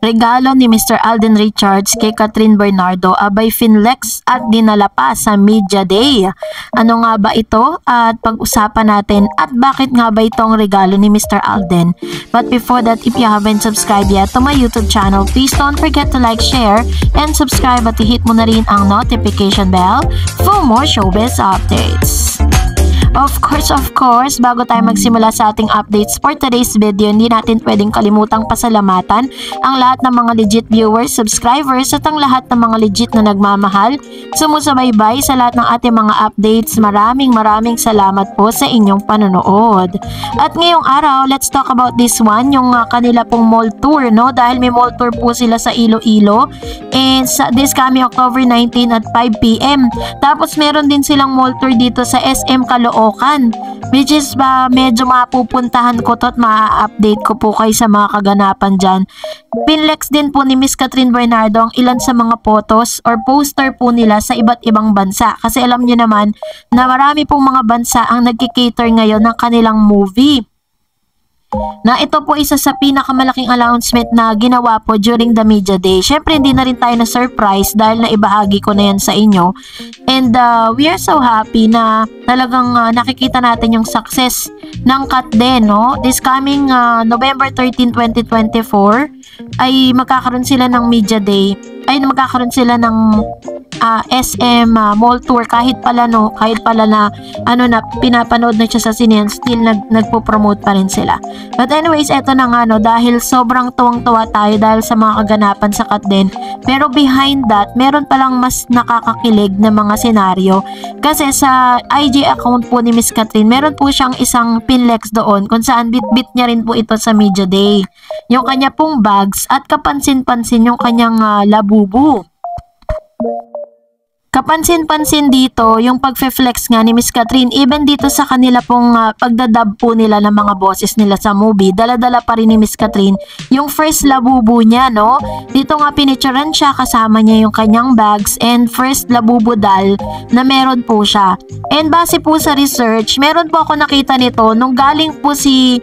Regalo ni Mr. Alden Richards kay Catherine Bernardo abay finlex at dinala pa sa Media Day. Ano nga ba ito at pag-usapan natin at bakit nga ba itong regalo ni Mr. Alden. But before that, if you haven't subscribed yet to my YouTube channel, please don't forget to like, share, and subscribe at i-hit mo na rin ang notification bell for more showbiz updates. Of course, bago tayo magsimula sa ating updates for today's video, hindi natin pwedeng kalimutang pasalamatan ang lahat ng mga legit viewers, subscribers at ang lahat ng mga legit na nagmamahal, sumusubaybay sa lahat ng ating mga updates. Maraming salamat po sa inyong panonood. At ngayong araw, let's talk about this one, yung kanila pong mall tour, no? Dahil may mall tour po sila sa Iloilo and sa this coming October 19 at 5 PM. Tapos meron din silang mall tour dito sa SM Caloocan, which is medyo mapupuntahan ko to at ma-update ko po kayo sa mga kaganapan dyan. Pinlex din po ni Miss Catherine Bernardo ang ilan sa mga photos or poster po nila sa iba't ibang bansa. Kasi alam niyo naman na marami pong mga bansa ang nagkikater ngayon ng kanilang movie. Na ito po isa sa pinakamalaking announcement na ginawa po during the Media Day. Syempre hindi na rin tayo na surprise dahil naibahagi ko na yan sa inyo. And we are so happy na talagang nakikita natin yung success ng Kat din, no? This coming November 13, 2024 ay magkakaroon sila ng Media Day. Ay magkakaroon sila ng SM mall tour kahit pala na pinapanood na siya sa sine, still nagpo-promote pa rin sila. But anyways, eto na nga dahil sobrang tuwang-tuwa tayo dahil sa mga kaganapan sa Kat din. Pero behind that, meron palang mas nakakakilig na mga senaryo. Kasi sa IG account po ni Miss Catherine, meron po siyang isang pinlex doon kung saan bit-bit niya rin po ito sa Media Day. Yung kanya pong bags at kapansin-pansin yung kanyang labubu. Kapansin-pansin dito yung pagfe-flex nga ni Miss Catherine, even dito sa kanila pong pagdadub po nila ng mga boses nila sa movie, dala-dala pa rin ni Miss Catherine yung first labubu niya, no? Dito nga pinicturean siya, kasama niya yung kanyang bags and first labubu doll na meron po siya. And base po sa research, meron po ako nakita nito nung galing po si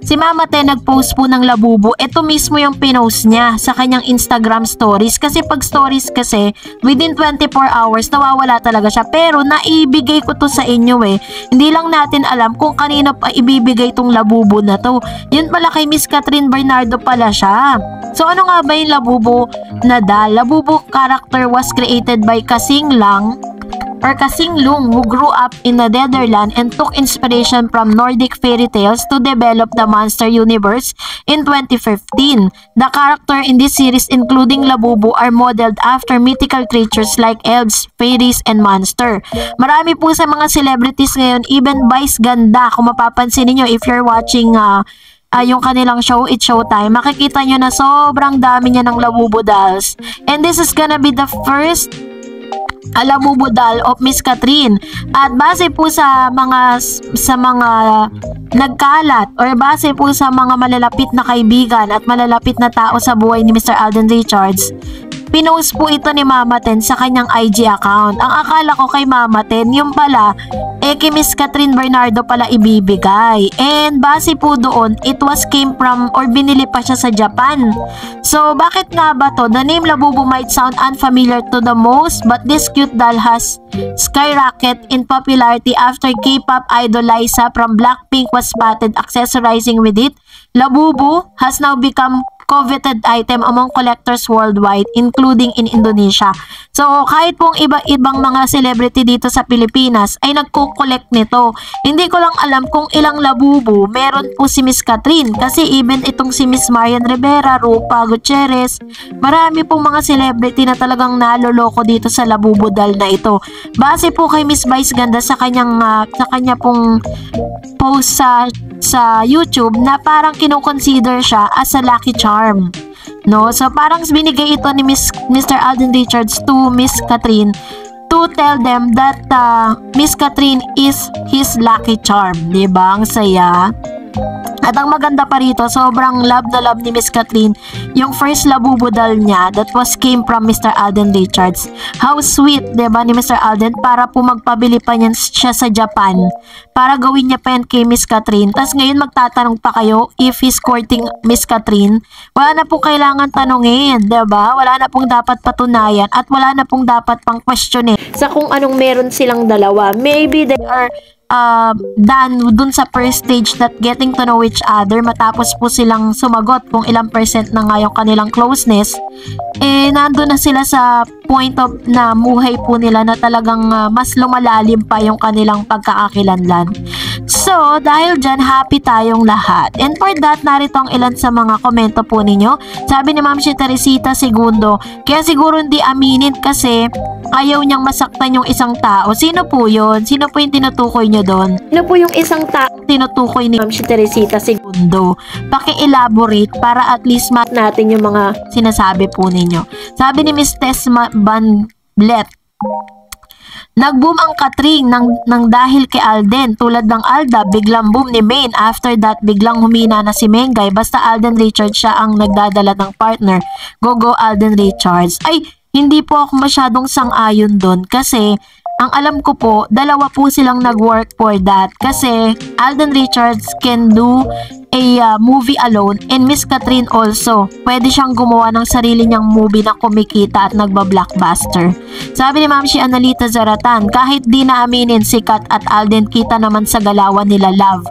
Mama Te nag-post po ng labubu. Ito mismo yung pinost niya sa kanyang Instagram stories. Kasi pag stories kasi, within 24 hours, nawawala talaga siya. Pero naibigay ko to sa inyo eh. Hindi lang natin alam kung kanino pa ibibigay tong labubu na to. Yun pala kay Miss Catherine Bernardo pala siya. So ano nga ba yung labubu na doll? Labubu character was created by Kasing Lung, who grew up in the Netherlands and took inspiration from Nordic fairy tales to develop the monster universe in 2015. The character in this series, including Labubu, are modeled after mythical creatures like elves, fairies, and monster. Marami po sa mga celebrities ngayon, even Vice Ganda, kung mapapansin niyo if you're watching yung kanilang show, It's Showtime, makikita nyo na sobrang dami niya ng Labubu dolls. And this is gonna be the first labubu doll of Miss Catherine. At base po sa mga nagkalat or base po sa mga malalapit na kaibigan at malalapit na tao sa buhay ni Mr. Alden Richards, pinost po ito ni Mama Ten sa kanyang IG account. Ang akala ko kay Mama Ten, yung pala kay Miss Catherine Bernardo pala ibibigay. And base po doon, it was came from or binili pa siya sa Japan. So bakit nga ba to? The name Labubu might sound unfamiliar to the most, but this cute doll has skyrocketed in popularity after K-pop idol Liza from Blackpink was spotted accessorizing with it. Labubu has now become coveted item among collectors worldwide, including in Indonesia. So, kahit pong iba-ibang mga celebrity dito sa Pilipinas ay nagko-collect nito. Hindi ko lang alam kung ilang labubu meron po si Miss Catherine. Kasi even itong si Miss Marian Rivera, Rupa Gutierrez, marami pong mga celebrity na talagang naloloko dito sa labubu doll na ito. Base po kay Miss Vice Ganda sa kanya pong post sa YouTube na parang kino-consider siya as a lucky charm. No? So parang binigay ito ni Mr. Alden Richards to Miss Catherine to tell them that Miss Catherine is his lucky charm. Diba? Ang saya. At ang maganda pa rito, sobrang love na love ni Miss Catherine yung first labubudal niya that was came from Mr. Alden Richards. How sweet, diba, ni Mr. Alden para po magpabili pa niyan siya sa Japan para gawin niya pa yan kay Miss Catherine. Tapos ngayon magtatanong pa kayo if he's courting Miss Catherine. Wala na pong kailangan tanongin, diba? Wala na pong dapat patunayan at wala na pong dapat pang questionin sa kung anong meron silang dalawa. Maybe they are done dun sa first stage that getting to know each other matapos po silang sumagot kung ilang percent na nga yung kanilang closeness, nandun na sila sa point of na muhay po nila na talagang mas lumalalim pa yung kanilang pagkakakilanlan. So, dahil dyan, happy tayong lahat. And for that, narito ang ilan sa mga komento po ninyo. Sabi ni Ma'am si Teresita Segundo, kaya siguro hindi aminin kasi ayaw niyang masaktan yung isang tao. Sino po yun? Sino po yung tinutukoy niyo doon? Sino po yung isang tao tinutukoy ni Ma'am si Teresita Segundo? Paki-elaborate para at least mat natin yung mga sinasabi po ninyo. Sabi ni Miss Tess Banblet, nag-boom ang Catherine nang dahil kay Alden. Tulad ng Alda, biglang boom ni Maine. After that, biglang humina na si Mengay. Basta Alden Richards siya ang nagdadala ng partner. Go Alden Richards. Ay, hindi po ako masyadong sang-ayon doon kasi ang alam ko po, dalawa po silang nag-work for that. Kasi Alden Richards can do a movie alone and Miss Catherine also. Pwede siyang gumawa ng sarili niyang movie na kumikita at nagba-blockbuster. Sabi ni Ma'am si Analita Zaratan, kahit di na aminin si Kat at Alden, kita naman sa galawan nila love.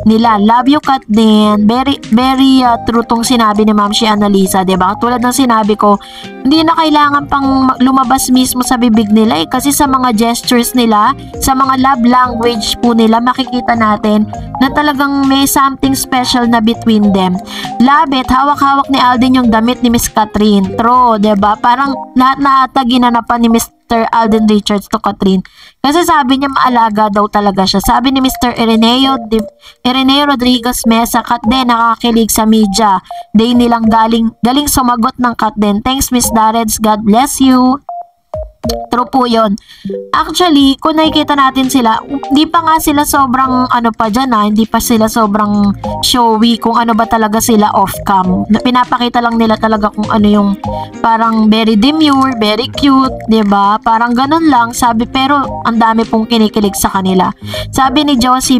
Love you Kat din. Very true tong sinabi ni Ma'am si Analisa, diba? Tulad ng sinabi ko, hindi na kailangan pang lumabas mismo sa bibig nila kasi sa mga gestures nila, sa mga love language po nila, makikita natin na talagang may something special na between them. Love it, hawak-hawak ni Alden yung damit ni Miss Catherine. True, diba? Parang lahat na ata ginanapan ni Mr. Alden Richards to Catherine. Kasi sabi niya maalaga daw talaga siya. Sabi ni Mr. Ireneo Rodriguez Mesa, Kat din nakakilig sa media. Day nilang galing sumagot ng Kat din. Thanks Miss Dareds, God bless you. True po yun. Actually, kung nakikita natin sila, hindi pa nga sila sobrang ano pa dyan hindi pa sila sobrang showy kung ano ba talaga sila off-cam. Pinapakita lang nila talaga kung ano yung parang very demure, very cute, diba? Parang ganun lang, sabi, pero ang dami pong kinikilig sa kanila. Sabi ni Jose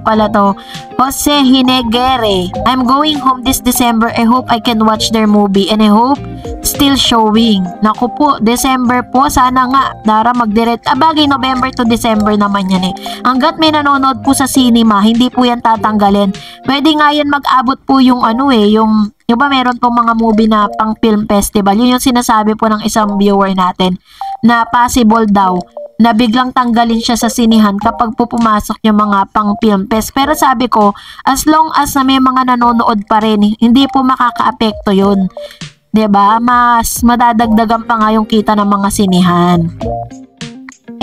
pala to. Jose Hinegere. I'm going home this December. I hope I can watch their movie and I hope still showing. Naku po, December po. Sana nga, Dara magdirect. Bagay, November to December naman yan Hanggat may nanonood po sa cinema, hindi po yan tatanggalin. Pwede nga yan mag-abot po yung yung ba meron po mga movie na pang film festival. Yun yung sinasabi po ng isang viewer natin na possible daw na biglang tanggalin siya sa sinihan kapag po pumasok yung mga pang film fest. Pero sabi ko, as long as na may mga nanonood pa rin, hindi po makaka-apekto yun. 'Di ba? Mas madadagdagan pa nga yung kita ng mga sinihan.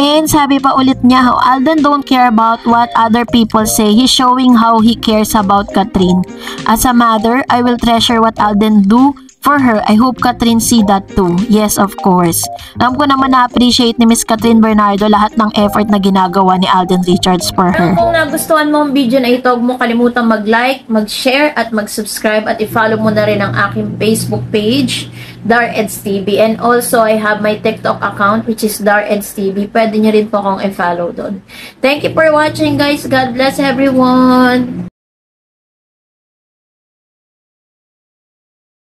And sabi pa ulit niya, Alden don't care about what other people say. He's showing how he cares about Catherine. As a mother, I will treasure what Alden do for her. I hope Catherine see that too. Yes, of course. Alam ko naman na-appreciate ni Miss Catherine Bernardo lahat ng effort na ginagawa ni Alden Richards for her. Kung nagustuhan mo ang video na ito, huwag mo kalimutan mag-like, mag-share, at mag-subscribe, at i-follow mo na rin ang aking Facebook page, Dareds TV. And also, I have my TikTok account, which is Dareds TV. Pwede nyo rin po akong i-follow doon. Thank you for watching, guys. God bless everyone!